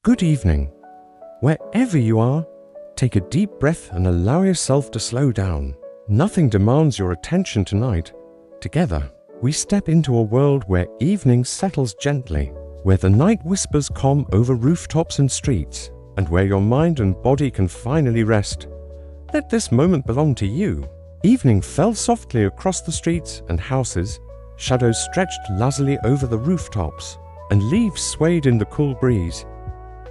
Good evening. Wherever you are, take a deep breath and allow yourself to slow down. Nothing demands your attention tonight. Together, we step into a world where evening settles gently, where the night whispers calm over rooftops and streets, and where your mind and body can finally rest. Let this moment belong to you. Evening fell softly across the streets and houses, shadows stretched lazily over the rooftops, and leaves swayed in the cool breeze.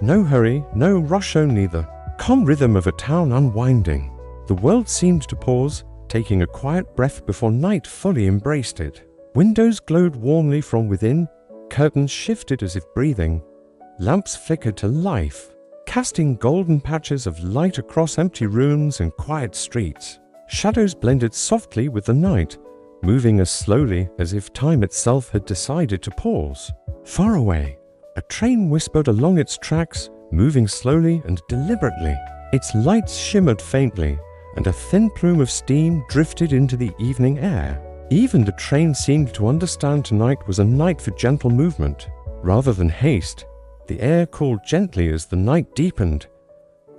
No hurry, no rush, only the calm rhythm of a town unwinding. The world seemed to pause, taking a quiet breath before night fully embraced it. Windows glowed warmly from within, curtains shifted as if breathing, lamps flickered to life, casting golden patches of light across empty rooms and quiet streets. Shadows blended softly with the night, moving as slowly as if time itself had decided to pause. Far away, a train whispered along its tracks, moving slowly and deliberately. Its lights shimmered faintly, and a thin plume of steam drifted into the evening air. Even the train seemed to understand tonight was a night for gentle movement. Rather than haste, the air cooled gently as the night deepened.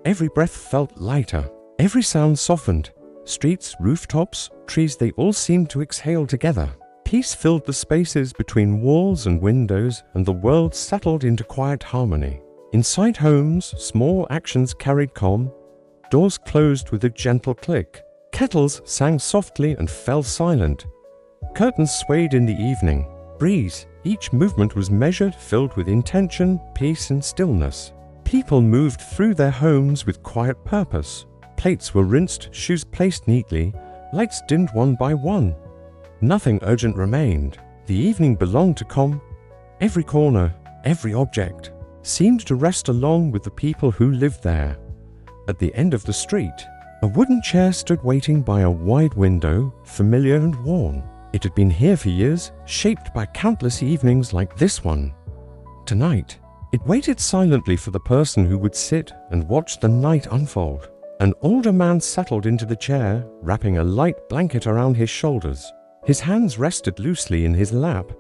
Every breath felt lighter, every sound softened. Streets, rooftops, trees, they all seemed to exhale together. Peace filled the spaces between walls and windows, and the world settled into quiet harmony. Inside homes, small actions carried calm. Doors closed with a gentle click. Kettles sang softly and fell silent. Curtains swayed in the evening breeze. Each movement was measured, filled with intention, peace, and stillness. People moved through their homes with quiet purpose. Plates were rinsed, shoes placed neatly, lights dimmed one by one. Nothing urgent remained. The evening belonged to calm. Every corner, every object, seemed to rest along with the people who lived there. At the end of the street, a wooden chair stood waiting by a wide window, familiar and worn. It had been here for years, shaped by countless evenings like this one. Tonight, it waited silently for the person who would sit and watch the night unfold. An older man settled into the chair, wrapping a light blanket around his shoulders. His hands rested loosely in his lap.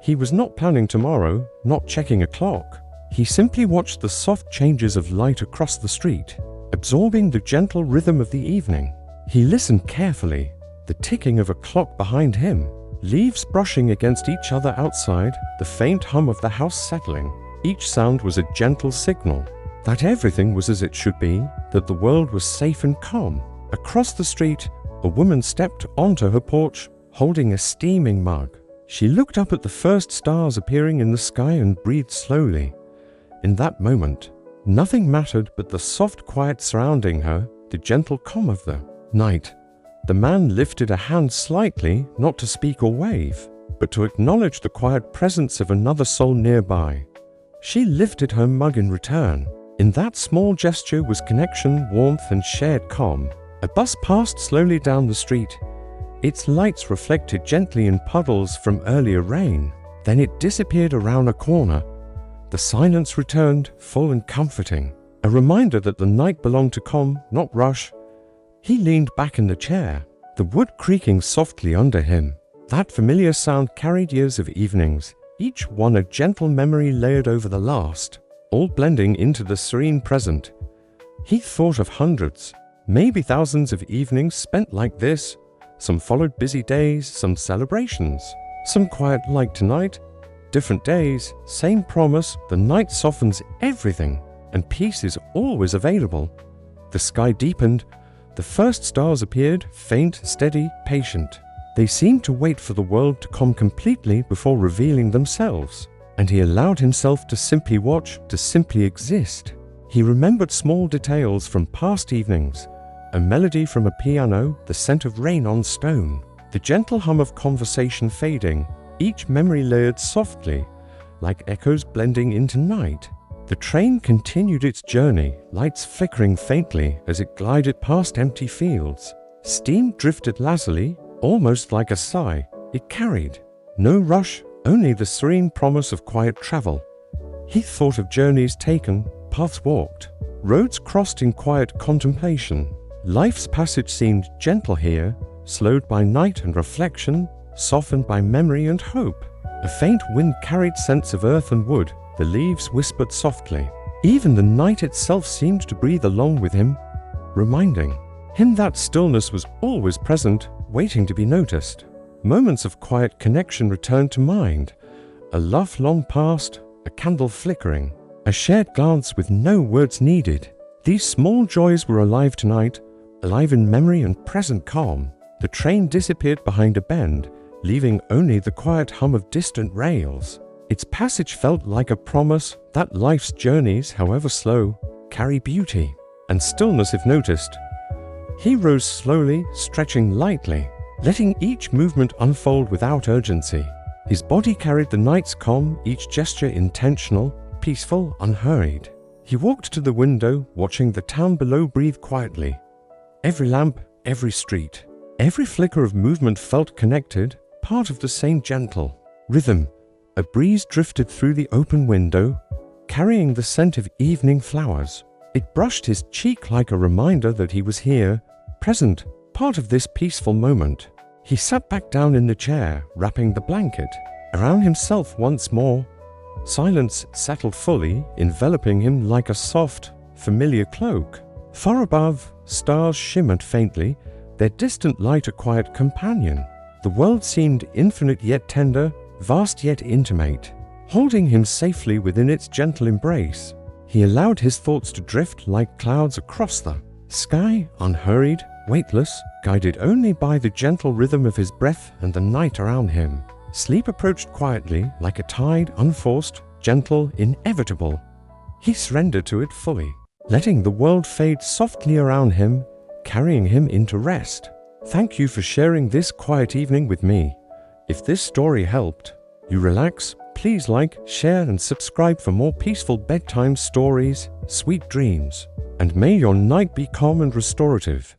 He was not planning tomorrow, not checking a clock. He simply watched the soft changes of light across the street, absorbing the gentle rhythm of the evening. He listened carefully, the ticking of a clock behind him, leaves brushing against each other outside, the faint hum of the house settling. Each sound was a gentle signal that everything was as it should be, that the world was safe and calm. Across the street, a woman stepped onto her porch, holding a steaming mug. She looked up at the first stars appearing in the sky and breathed slowly. In that moment, nothing mattered but the soft quiet surrounding her, the gentle calm of the night. The man lifted a hand slightly, not to speak or wave, but to acknowledge the quiet presence of another soul nearby. She lifted her mug in return. In that small gesture was connection, warmth, and shared calm. A bus passed slowly down the street. Its lights reflected gently in puddles from earlier rain. Then it disappeared around a corner. The silence returned, full and comforting, a reminder that the night belonged to calm, not rush. He leaned back in the chair, the wood creaking softly under him. That familiar sound carried years of evenings, each one a gentle memory layered over the last, all blending into the serene present. He thought of hundreds, maybe thousands of evenings spent like this. Some followed busy days, some celebrations, some quiet like tonight. Different days, same promise, the night softens everything, and peace is always available. The sky deepened, the first stars appeared, faint, steady, patient. They seemed to wait for the world to calm completely before revealing themselves, and he allowed himself to simply watch, to simply exist. He remembered small details from past evenings, a melody from a piano, the scent of rain on stone, the gentle hum of conversation fading, each memory layered softly, like echoes blending into night. The train continued its journey, lights flickering faintly as it glided past empty fields. Steam drifted lazily, almost like a sigh. It carried no rush, only the serene promise of quiet travel. He thought of journeys taken, paths walked, roads crossed in quiet contemplation. Life's passage seemed gentle here, slowed by night and reflection, softened by memory and hope. A faint wind carried scents of earth and wood. The leaves whispered softly. Even the night itself seemed to breathe along with him, reminding him that stillness was always present, waiting to be noticed. Moments of quiet connection returned to mind. A laugh long past, a candle flickering, a shared glance with no words needed. These small joys were alive tonight, alive in memory and present calm. The train disappeared behind a bend, leaving only the quiet hum of distant rails. Its passage felt like a promise that life's journeys, however slow, carry beauty and stillness if noticed. He rose slowly, stretching lightly, letting each movement unfold without urgency. His body carried the night's calm, each gesture intentional, peaceful, unhurried. He walked to the window, watching the town below breathe quietly. Every lamp, every street, every flicker of movement felt connected, part of the same gentle rhythm. A breeze drifted through the open window, carrying the scent of evening flowers. It brushed his cheek like a reminder that he was here, present, part of this peaceful moment. He sat back down in the chair, wrapping the blanket around himself once more. Silence settled fully, enveloping him like a soft, familiar cloak. Far above, stars shimmered faintly, their distant light a quiet companion. The world seemed infinite yet tender, vast yet intimate, holding him safely within its gentle embrace. He allowed his thoughts to drift like clouds across the sky, unhurried, weightless, guided only by the gentle rhythm of his breath and the night around him. Sleep approached quietly, like a tide, unforced, gentle, inevitable. He surrendered to it fully, letting the world fade softly around him, carrying him into rest. Thank you for sharing this quiet evening with me. If this story helped you relax, please like, share, and subscribe for more peaceful bedtime stories, sweet dreams, and may your night be calm and restorative.